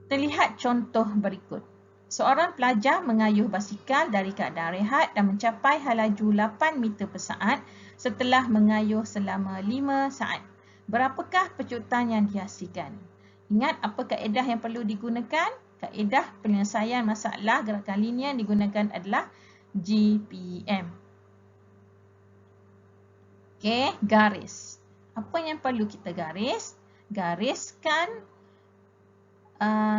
Terlihat contoh berikut. Seorang pelajar mengayuh basikal dari keadaan rehat dan mencapai halaju 8 meter per saat setelah mengayuh selama 5 saat. Berapakah pecutan yang dihasilkan? Ingat apa kaedah yang perlu digunakan? Kaedah penyelesaian masalah gerakan linear yang digunakan adalah GPM. Okey, garis. Apa yang perlu kita garis? Gariskan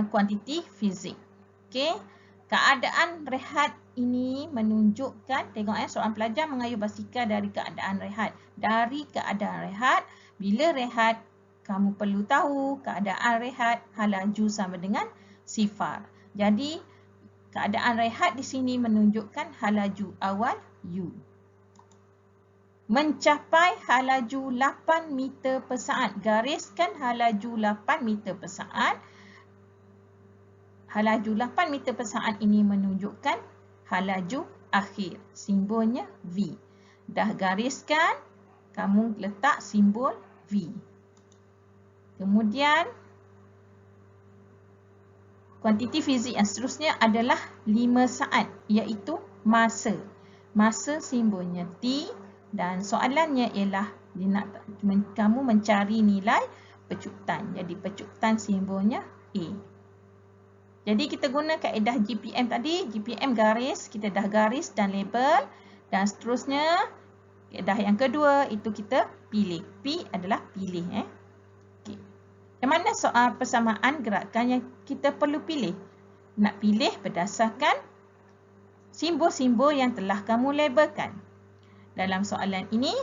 kuantiti fizik. Okey, keadaan rehat ini menunjukkan, tengok seorang pelajar mengayuh basikal dari keadaan rehat. Dari keadaan rehat, bila rehat, kamu perlu tahu keadaan rehat halaju sama dengan sifar. Jadi, keadaan rehat di sini menunjukkan halaju awal U. Mencapai halaju 8 meter per saat. Gariskan halaju 8 meter per saat. Halaju 8 meter per saat ini menunjukkan halaju akhir. Simbolnya V. Dah gariskan, kamu letak simbol V. Kemudian, kuantiti fizik yang seterusnya adalah 5 saat, iaitu masa. Masa simbolnya T dan soalannya ialah kamu mencari nilai pecutan. Jadi, pecutan simbolnya A. Jadi kita guna kaedah GPM tadi, GPM garis, kita dah garis dan label. Dan seterusnya, kaedah yang kedua itu kita pilih. P adalah pilih. Okay. Yang mana soal persamaan gerakan yang kita perlu pilih? Nak pilih berdasarkan simbol-simbol yang telah kamu labelkan. Dalam soalan ini,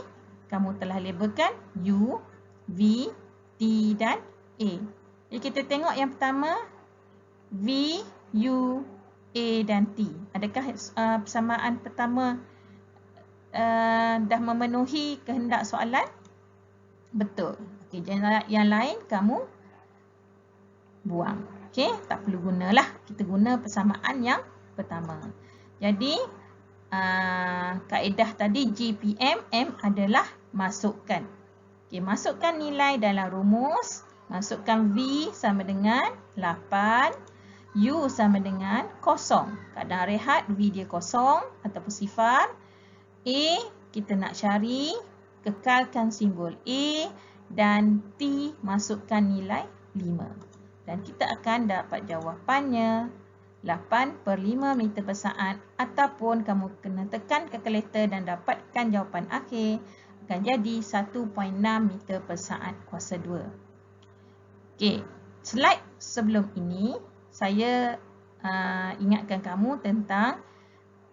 kamu telah labelkan U, V, T dan A. Jadi kita tengok yang pertama, V, U, A dan T. Adakah persamaan pertama dah memenuhi kehendak soalan? Betul. Okey, yang lain kamu buang. Okey, tak perlu gunalah. Kita guna persamaan yang pertama. Jadi, kaedah tadi GPM, M adalah masukkan. Okey, masukkan nilai dalam rumus. Masukkan V sama dengan 8. U sama dengan kosong. Keadaan rehat, V dia kosong ataupun sifar. A, kita nak cari, kekalkan simbol A dan T, masukkan nilai 5. Dan kita akan dapat jawapannya 8/5 meter per saat ataupun kamu kena tekan kalkulator dan dapatkan jawapan akhir akan jadi 1.6 meter per saat kuasa 2. Okey, slide sebelum ini saya ingatkan kamu tentang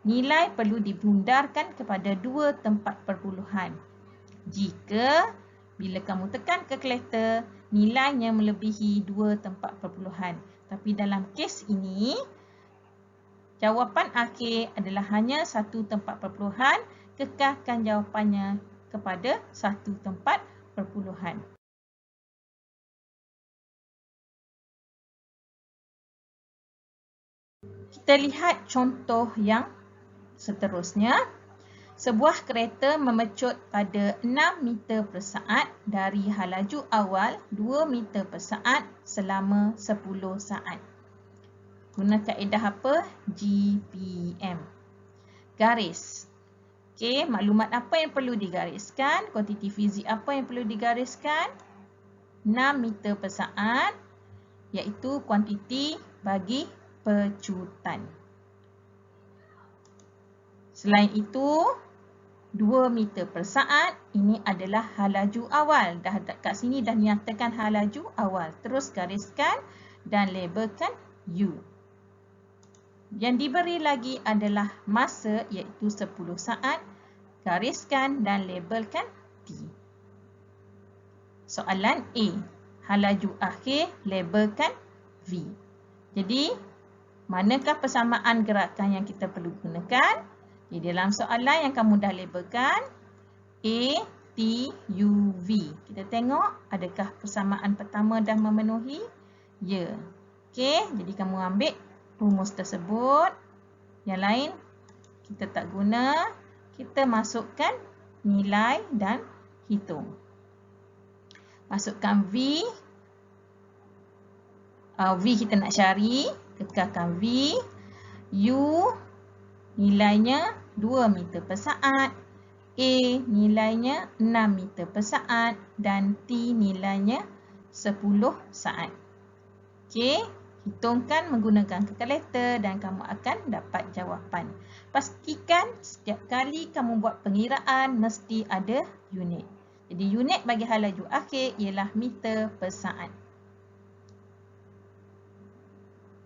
nilai perlu dibundarkan kepada 2 tempat perpuluhan. Jika bila kamu tekan kalkulator, nilainya melebihi 2 tempat perpuluhan. Tapi dalam kes ini, jawapan akhir adalah hanya 1 tempat perpuluhan. Kekalkan jawapannya kepada 1 tempat perpuluhan. Kita lihat contoh yang seterusnya. Sebuah kereta memecut pada 6 meter per saat dari halaju awal 2 meter per saat selama 10 saat. Guna kaedah apa? GPM. Garis. Okey, maklumat apa yang perlu digariskan? Kuantiti fizik apa yang perlu digariskan? 6 meter per saat, iaitu kuantiti bagi pecutan. Selain itu, 2 meter per saat, ini adalah halaju awal. Dah kat sini dah nyatakan halaju awal. Terus gariskan dan labelkan U. Yang diberi lagi adalah masa, iaitu 10 saat. Gariskan dan labelkan T. Soalan A. Halaju akhir, labelkan V. Jadi, manakah persamaan gerakan yang kita perlu gunakan? Di dalam soalan yang kamu dah labelkan, A, T, U, V. Kita tengok adakah persamaan pertama dah memenuhi? Ya. Okey, jadi kamu ambil rumus tersebut. Yang lain kita tak guna. Kita masukkan nilai dan hitung. Masukkan V. V kita nak cari, kekalkan V. U nilainya 2 meter per saat. A nilainya 6 meter per saat. Dan T nilainya 10 saat. Okey, hitungkan menggunakan kalkulator dan kamu akan dapat jawapan. Pastikan setiap kali kamu buat pengiraan mesti ada unit. Jadi unit bagi halaju akhir ialah meter per saat.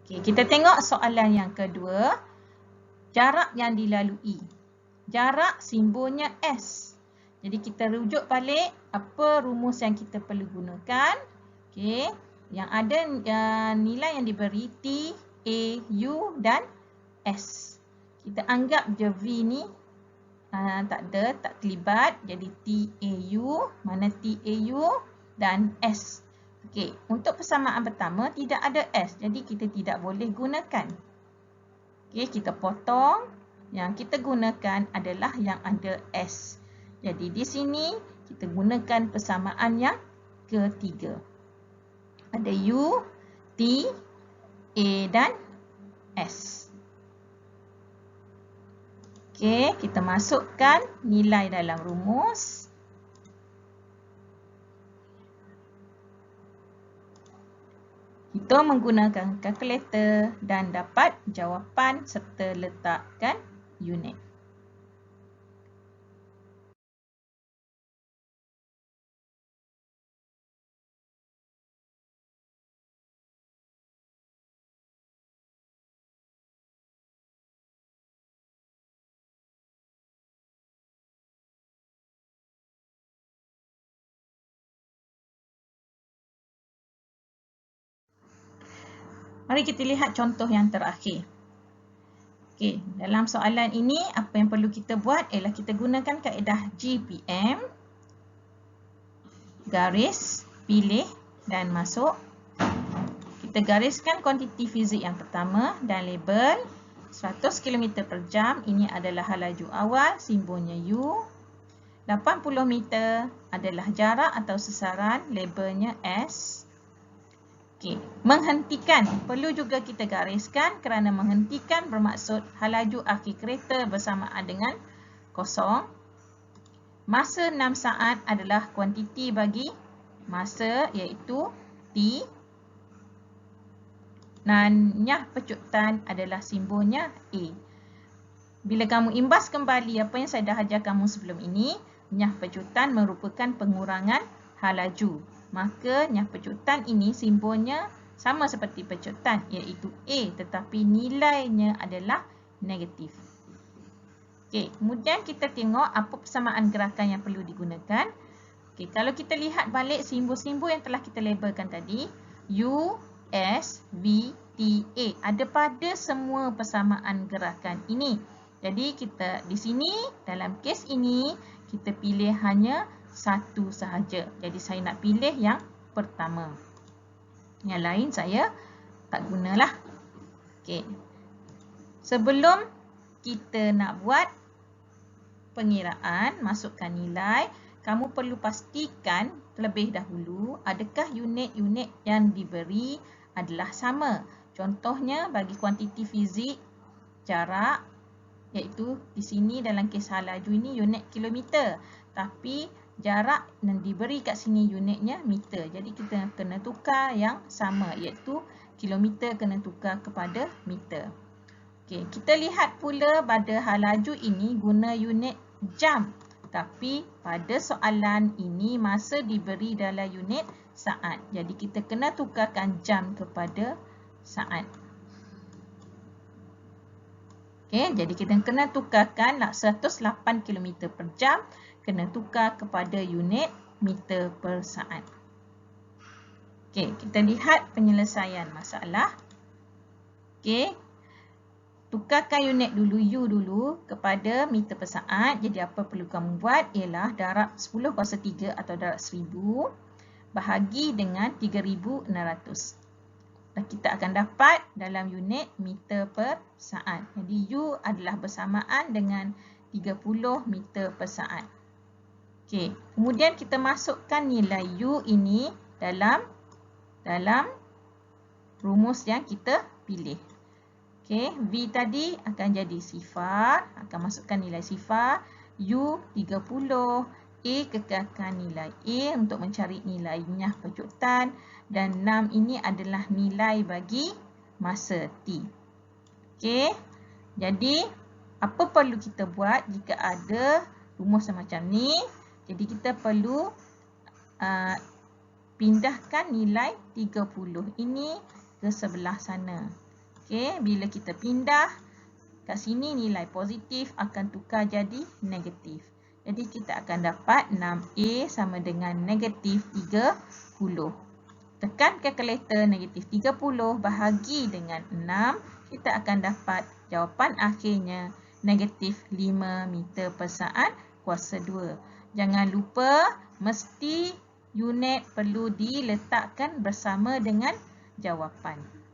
Okey, kita tengok soalan yang kedua. Jarak yang dilalui. Jarak simbolnya S. Jadi kita rujuk balik apa rumus yang kita perlu gunakan. Okey, yang ada nilai yang diberi T, A, U dan S. Kita anggap je V ni tak terlibat. Jadi T, A, U. Mana T, A, U dan S. Okey, untuk persamaan pertama tidak ada S. Jadi kita tidak boleh gunakan. Okey, kita potong. Yang kita gunakan adalah yang ada S. Jadi di sini kita gunakan persamaan yang ketiga. Ada U, T, A dan S. Okey, kita masukkan nilai dalam rumus. Hitung menggunakan kalkulator dan dapat jawapan serta letakkan unit. Mari kita lihat contoh yang terakhir. Okey, dalam soalan ini apa yang perlu kita buat ialah kita gunakan kaedah GPM. Garis, pilih dan masuk. Kita gariskan kuantiti fizik yang pertama dan label 100 km per jam. Ini adalah halaju awal, simbolnya U. 80 meter adalah jarak atau sasaran, labelnya S. Okey, menghentikan. Perlu juga kita gariskan kerana menghentikan bermaksud halaju akhir kereta bersamaan dengan kosong. Masa 6 saat adalah kuantiti bagi masa iaitu T. Dan nyah pecutan adalah simbolnya A. Bila kamu imbas kembali apa yang saya dah ajar kamu sebelum ini, nyah pecutan merupakan pengurangan halaju. Maka nyah pecutan ini simbolnya sama seperti pecutan iaitu A tetapi nilainya adalah negatif. Okey, kemudian kita tengok apa persamaan gerakan yang perlu digunakan. Okey, kalau kita lihat balik simbol-simbol yang telah kita labelkan tadi, U, S, V, T, A ada pada semua persamaan gerakan ini. Jadi kita di sini dalam kes ini kita pilih hanya satu sahaja. Jadi saya nak pilih yang pertama. Yang lain saya tak gunalah. Okey. Sebelum kita nak buat pengiraan, masukkan nilai, kamu perlu pastikan terlebih dahulu adakah unit-unit yang diberi adalah sama. Contohnya bagi kuantiti fizik jarak iaitu di sini dalam kes halaju ini unit kilometer. Tapi jarak yang diberi kat sini unitnya meter. Jadi kita kena tukar yang sama iaitu kilometer kena tukar kepada meter. Okey, kita lihat pula pada halaju ini guna unit jam. Tapi pada soalan ini masa diberi dalam unit saat. Jadi kita kena tukarkan jam kepada saat. Okey, jadi kita kena tukarkan 108 km per jam kena tukar kepada unit meter per saat. Okey, kita lihat penyelesaian masalah. Okey, tukarkan unit dulu U dulu kepada meter per saat. Jadi apa perlu kamu buat ialah darab 10 kuasa 3 atau darab 1000 bahagi dengan 3600. Dan kita akan dapat dalam unit meter per saat. Jadi U adalah bersamaan dengan 30 meter per saat. Okey, kemudian kita masukkan nilai U ini dalam rumus yang kita pilih. Okey, V tadi akan jadi sifar, akan masukkan nilai sifar. U 30, A kekalkan nilai A untuk mencari nilainya pejutan. Dan 6 ini adalah nilai bagi masa T. Okey, jadi apa perlu kita buat jika ada rumus semacam ni? Jadi kita perlu pindahkan nilai 30 ini ke sebelah sana. Okey, bila kita pindah kat sini nilai positif akan tukar jadi negatif. Jadi kita akan dapat 6A sama dengan negatif 30. Tekan kalkulator negatif 30 bahagi dengan 6, kita akan dapat jawapan akhirnya negatif 5 meter per saat kuasa 2. Jangan lupa mesti unit perlu diletakkan bersama dengan jawapan.